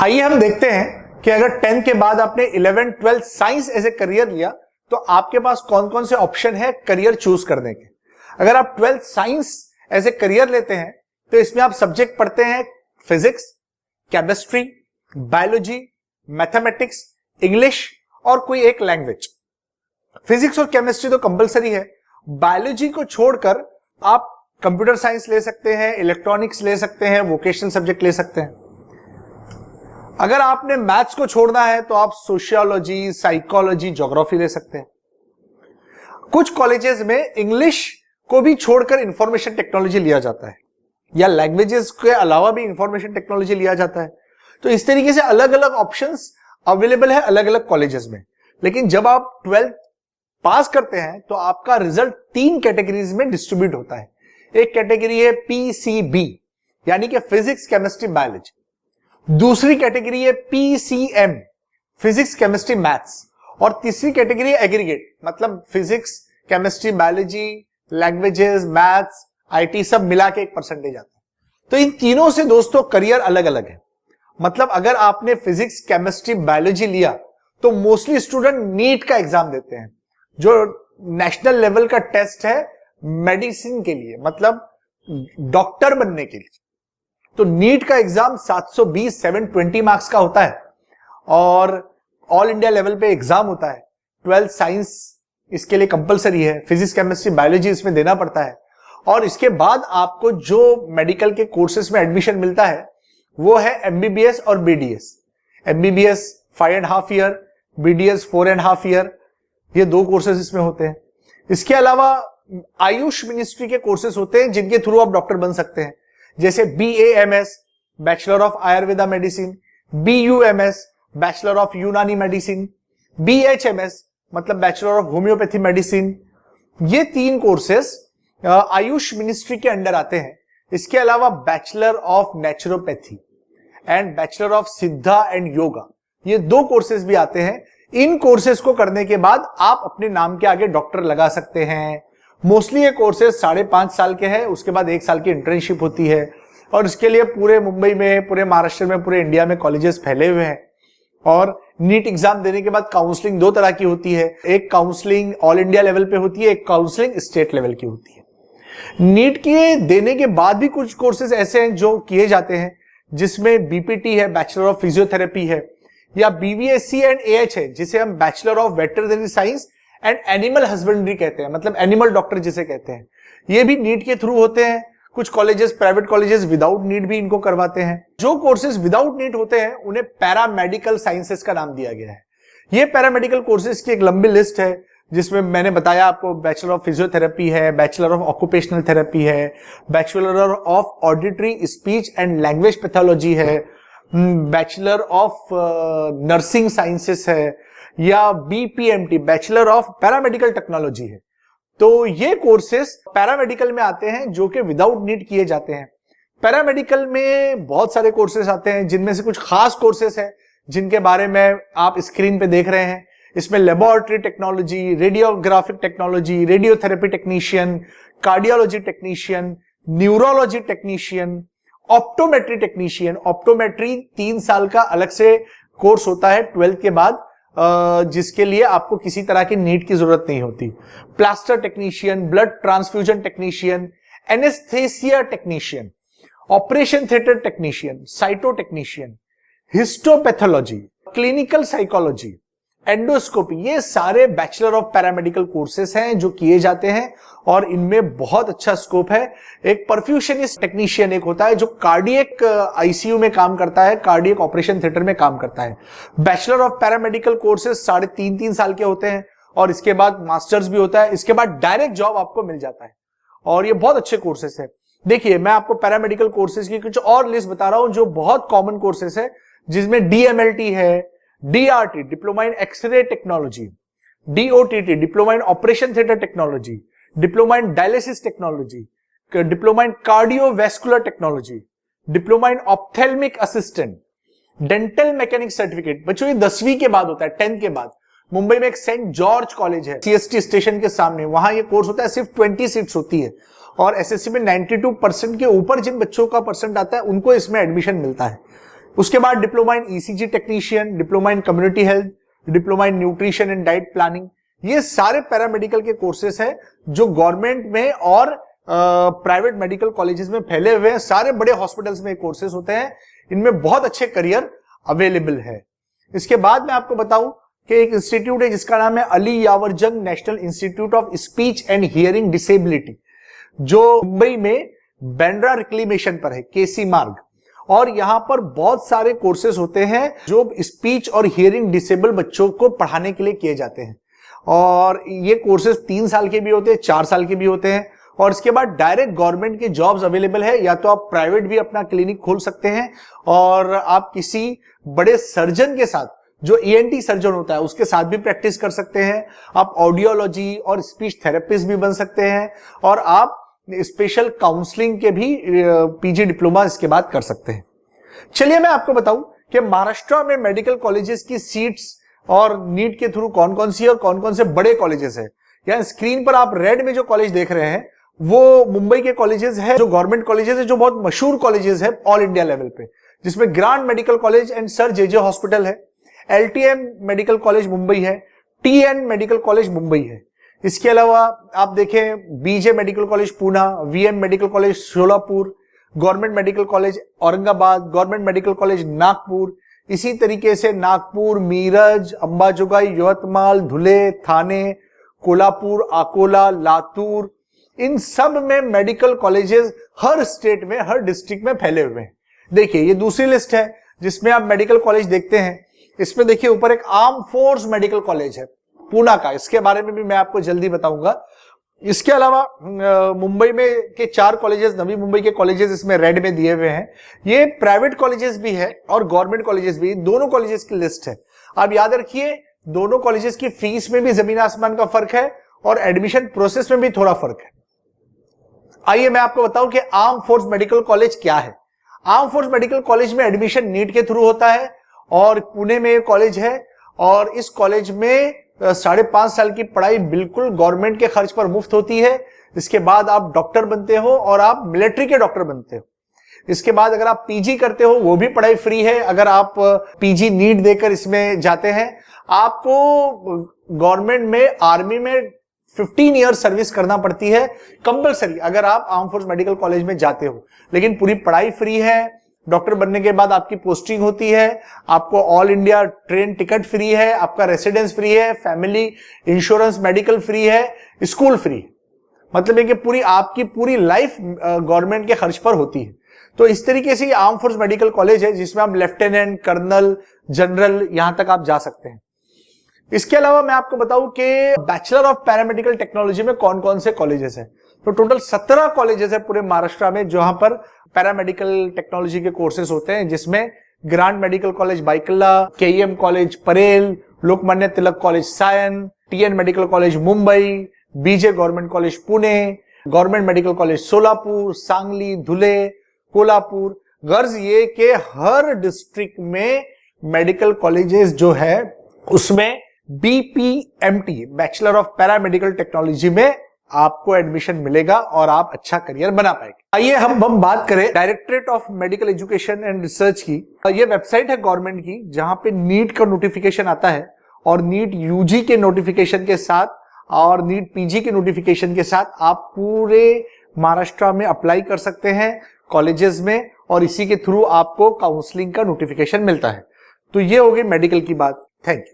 आइए हम देखते हैं कि अगर 10th के बाद आपने 11th 12th science as a career लिया तो आपके पास कौन कौन से ऑप्शन है करियर चूज करने के। अगर आप 12th science as a career लेते हैं तो इसमें आप सब्जेक्ट पढ़ते हैं physics, chemistry, biology, mathematics, English और कोई एक लैंग्वेज। फिजिक्स और केमिस्ट्री तो कंपलसरी है। बायोलॉजी को छोड़कर आप कंप्यूटर साइंस ले सकते हैं, इलेक्ट्रॉनिक्स ले सकते हैं, वोकेशनल सब्जेक्ट ले सकते हैं। अगर आपने मैथ्स को छोड़ना है तो आप सोशियोलॉजी, साइकोलॉजी, ज्योग्राफी ले सकते हैं। कुछ कॉलेजेस में इंग्लिश को भी छोड़कर इंफॉर्मेशन टेक्नोलॉजी लिया जाता है या लैंग्वेजेस के अलावा भी इंफॉर्मेशन टेक्नोलॉजी लिया जाता है। तो इस तरीके से अलग अलग ऑप्शंस अवेलेबल है अलग अलग कॉलेजेस में। लेकिन जब आप 12th पास करते हैं तो आपका रिजल्ट 3 कैटेगरीज में डिस्ट्रीब्यूट होता है। एक कैटेगरी है पीसीबी यानी कि फिजिक्स, केमिस्ट्री, बायोलॉजी। दूसरी कैटेगरी है पीसीएम, फिजिक्स, केमिस्ट्री, मैथ्स। और तीसरी कैटेगरी है एग्रीगेट, मतलब physics, chemistry, biology, languages, maths, IT सब मिला के एक परसेंटेज आता है। तो इन तीनों से दोस्तों करियर अलग अलग है। मतलब अगर आपने फिजिक्स, केमिस्ट्री, बायोलॉजी लिया तो मोस्टली स्टूडेंट नीट का एग्जाम देते हैं जो नेशनल लेवल का टेस्ट है मेडिसिन के लिए, मतलब डॉक्टर बनने के लिए। तो नीट का एग्जाम 720 720 मार्क्स का होता है और ऑल इंडिया लेवल पे एग्जाम होता है। 12th साइंस इसके लिए कंपलसरी है, फिजिक्स, केमिस्ट्री, बायोलॉजी इसमें देना पड़ता है। और इसके बाद आपको जो मेडिकल के कोर्सेज में एडमिशन मिलता है वो है एमबीबीएस और BDS. MBBS 5.5 year, BDS 4.5 year, ये 2 कोर्सेज इसमें होते हैं। इसके अलावा आयुष मिनिस्ट्री के कोर्सेज होते हैं जिनके थ्रू आप डॉक्टर बन सकते हैं, जैसे BAMS, bachelor of Ayurveda medicine, BUMS, bachelor of यूनानी मेडिसिन, BHMS मतलब बैचलर ऑफ होम्योपैथी मेडिसिन। ये 3 कोर्सेज आयुष मिनिस्ट्री के अंडर आते हैं। इसके अलावा bachelor of naturopathy and bachelor of सिद्धा एंड योगा, ये 2 कोर्सेज भी आते हैं। इन कोर्सेज को करने के बाद आप अपने नाम के आगे डॉक्टर लगा सकते हैं। मोस्टली ये कोर्सेज 5.5 साल के हैं, उसके बाद 1 साल की इंटर्नशिप होती है और इसके लिए पूरे मुंबई में, पूरे महाराष्ट्र में, पूरे इंडिया में कॉलेजेस फैले हुए हैं। और नीट एग्जाम देने के बाद काउंसलिंग 2 तरह की होती है, एक काउंसलिंग ऑल इंडिया लेवल पे होती है, एक काउंसलिंग स्टेट लेवल की होती है। नीट के देने के बाद भी कुछ कोर्सेज ऐसे हैं जो किए जाते हैं जिसमें बीपीटी है, बैचलर ऑफ फिजियोथेरेपी है, या BVSC एंड AH है जिसे हम bachelor of veterinary science and animal husbandry कहते हैं, मतलब एनिमल डॉक्टर जिसे कहते हैं। ये भी नीट के थ्रू होते हैं। कुछ colleges, private colleges without NEET भी इनको करवाते हैं। जो कोर्सेज विदाउट नीट होते हैं उन्हें पैरामेडिकल साइंसेस का नाम दिया गया है। ये पैरामेडिकल कोर्सेज की एक लंबी लिस्ट है जिसमें मैंने बताया आपको बैचलर ऑफ फिजियोथेरेपी है, बैचलर ऑफ ऑक्यूपेशनल थेरेपी है, bachelor of auditory speech and language pathology है, बैचलर ऑफ नर्सिंग साइंसेस है, या BPMT bachelor of paramedical technology है। तो ये कोर्सेस पैरामेडिकल में आते हैं जो कि विदाउट नीट किए जाते हैं। पैरामेडिकल में बहुत सारे कोर्सेस आते हैं जिनमें से कुछ खास कोर्सेस हैं जिनके बारे में आप स्क्रीन पे देख रहे हैं। इसमें laboratory technology, radiographic technology, radiotherapy technician, cardiology technician, neurology technician, optometry technician. Optometry 3 साल का अलग से कोर्स होता है 12th के बाद, जिसके लिए आपको किसी तरह की नीट की जरूरत नहीं होती। Plaster technician, blood transfusion technician, anaesthesia technician, operation theatre technician, cyto technician, histopathology, clinical psychology, endoscopy, ये सारे बैचलर ऑफ पैरामेडिकल कोर्सेस हैं जो किए जाते हैं और इनमें बहुत अच्छा स्कोप है। एक परफ्यूशनिस्ट टेक्नीशियन एक होता है जो कार्डियक आईसीयू में काम करता है, कार्डियक ऑपरेशन थिएटर में काम करता है। बैचलर ऑफ पैरामेडिकल कोर्सेस 3.5 साल के होते हैं और इसके बाद मास्टर्स भी होता है। इसके बाद डायरेक्ट जॉब आपको मिल जाता है और ये बहुत अच्छे कोर्सेस है। देखिए, मैं आपको पैरामेडिकल कोर्सेज की कुछ और लिस्ट बता रहा हूं जो बहुत कॉमन कोर्सेस है, जिसमें DMLT है, DRT diploma in x ray technology, DOTT diploma in operation theatre technology, diploma in dialysis technology, diploma in cardiovascular technology, diploma in ophthalmic assistant, dental mechanic certificate. बच्चों ये 10वीं के बाद होता है, 10th के बाद। मुंबई में एक सेंट जॉर्ज कॉलेज है CST स्टेशन के सामने, वहां ये कोर्स होता है। सिर्फ 20 सीट्स होती है और SSC में 92% के ऊपर जिन बच्चों का परसेंट आता है उनको इसमें एडमिशन मिलता है। उसके बाद diploma in ECG technician, diploma in community health, diploma in nutrition and diet planning, ये सारे पैरामेडिकल के कोर्सेस हैं जो गवर्नमेंट में और प्राइवेट मेडिकल कॉलेजेस में फैले हुए हैं। सारे बड़े हॉस्पिटल्स में कोर्सेस होते हैं, इनमें बहुत अच्छे करियर अवेलेबल है। इसके बाद मैं आपको बताऊं कि एक इंस्टीट्यूट है जिसका नाम है अली यावर जंग national institute of speech and hearing disability, जो मुंबई में बैंड्रा रिक्लेमेशन पर है, केसी मार्ग। और यहां पर बहुत सारे कोर्सेज होते हैं जो स्पीच और हियरिंग डिसेबल बच्चों को पढ़ाने के लिए किए जाते हैं। और ये कोर्सेज 3 साल के भी होते हैं, 4 साल के भी होते हैं। और इसके बाद डायरेक्ट गवर्नमेंट के जॉब्स अवेलेबल है, या तो आप प्राइवेट भी अपना क्लिनिक खोल सकते हैं और आप किसी बड़े सर्जन के साथ, जो ईएनटी सर्जन होता है उसके साथ भी प्रैक्टिस कर सकते हैं। आप ऑडियोलॉजी और स्पीच थेरेपिस्ट भी बन सकते हैं और आप स्पेशल काउंसलिंग के भी पीजी डिप्लोमा इसके बाद कर सकते हैं। चलिए मैं आपको बताऊं कि महाराष्ट्र में मेडिकल कॉलेजेस की सीट्स और नीट के थ्रू कौन कौन सी और कौन कौन से बड़े कॉलेजेस है। यहाँ स्क्रीन पर आप रेड में जो कॉलेज देख रहे हैं वो मुंबई के कॉलेजेस है, जो गवर्नमेंट कॉलेजेस है, जो बहुत मशहूर कॉलेजेस है ऑल इंडिया लेवल पे, जिसमें Grant medical college and sir JJ hospital है, एलटीएम मेडिकल कॉलेज मुंबई है, टीएन मेडिकल कॉलेज मुंबई है। इसके अलावा आप देखें BJ medical college Poona, VM medical college Solapur, government medical college Aurangabad, government medical college Nagpur, इसी तरीके से नागपुर, मीरज, अंबाजोगाई, यवतमाल, धुले, थाने, कोल्हापुर, अकोला, लातूर, इन सब में मेडिकल कॉलेजेस हर स्टेट में, हर डिस्ट्रिक्ट में फैले हुए हैं। देखिए ये दूसरी लिस्ट है जिसमें आप मेडिकल कॉलेज देखते हैं। इसमें देखिए ऊपर एक आर्म फोर्स मेडिकल कॉलेज है पूना का, इसके बारे में भी मैं आपको जल्दी बताऊंगा। इसके अलावा मुंबई में के 4 कॉलेजेस, नवी मुंबई के कॉलेजेस इसमें रेड में दिए हुए हैं। ये प्राइवेट कॉलेजेस भी है और गवर्नमेंट कॉलेजेस भी, दोनों कॉलेजेस की लिस्ट है। आप याद रखिए दोनों कॉलेजेस की फीस में भी जमीन आसमान का फर्क है और एडमिशन प्रोसेस में भी थोड़ा फर्क है। आइए मैं आपको बताऊं कि आर्म फोर्स मेडिकल कॉलेज क्या है। आर्म फोर्स मेडिकल कॉलेज में एडमिशन नीट के थ्रू होता है और पुणे में ये कॉलेज है और इस कॉलेज में 5.5 साल की पढ़ाई बिल्कुल गवर्नमेंट के खर्च पर मुफ्त होती है। इसके बाद आप डॉक्टर बनते हो और आप मिलिट्री के डॉक्टर बनते हो। इसके बाद अगर आप पीजी करते हो वो भी पढ़ाई फ्री है। अगर आप पीजी नीट देकर इसमें जाते हैं, आपको गवर्नमेंट में आर्मी में 15 ईयर सर्विस करना पड़ती है कंपलसरी अगर आप आर्म फोर्स मेडिकल कॉलेज में जाते हो, लेकिन पूरी पढ़ाई फ्री है। डॉक्टर बनने के बाद आपकी पोस्टिंग होती है, आपको all India train ticket free है, आपका रेसिडेंस फ्री है, फैमिली इंश्योरेंस मेडिकल फ्री है, स्कूल फ्री। मतलब है कि पूरी आपकी पूरी लाइफ गवर्नमेंट के खर्च पर होती है। तो इस तरीके से ये आर्म फोर्स मेडिकल कॉलेज है जिसमें आप लेफ्टिनेंट, कर्नल, जनरल यहां तक आप जा सकते हैं। इसके अलावा मैं आपको बताऊं कि बैचलर ऑफ पैरामेडिकल टेक्नोलॉजी में कौन कौन से कॉलेजेस हैं। तो टोटल 17 कॉलेजेस है पूरे महाराष्ट्र में जहां पर पैरामेडिकल टेक्नोलॉजी के कोर्सेज होते हैं, जिसमें Grant medical college Byculla, KEM college Parel, Lokmanya Tilak college Sion, TN medical college Mumbai, BJ government college Pune, government medical college Solapur, Sangli, Dhule, Kolhapur. गर्ज ये कि हर डिस्ट्रिक्ट में मेडिकल कॉलेजेस जो है उसमें BPMT bachelor of paramedical technology में आपको एडमिशन मिलेगा और आप अच्छा करियर बना पाएंगे। आइए हम बात करें directorate of medical education and research की। ये वेबसाइट है गवर्नमेंट की जहां पे नीट का नोटिफिकेशन आता है और नीट यूजी के नोटिफिकेशन के साथ और नीट पीजी के नोटिफिकेशन के साथ आप पूरे महाराष्ट्र में अप्लाई कर सकते हैं कॉलेजेस में, और इसी के थ्रू आपको काउंसलिंग का नोटिफिकेशन मिलता है। तो ये हो गई मेडिकल की बात। Thank you.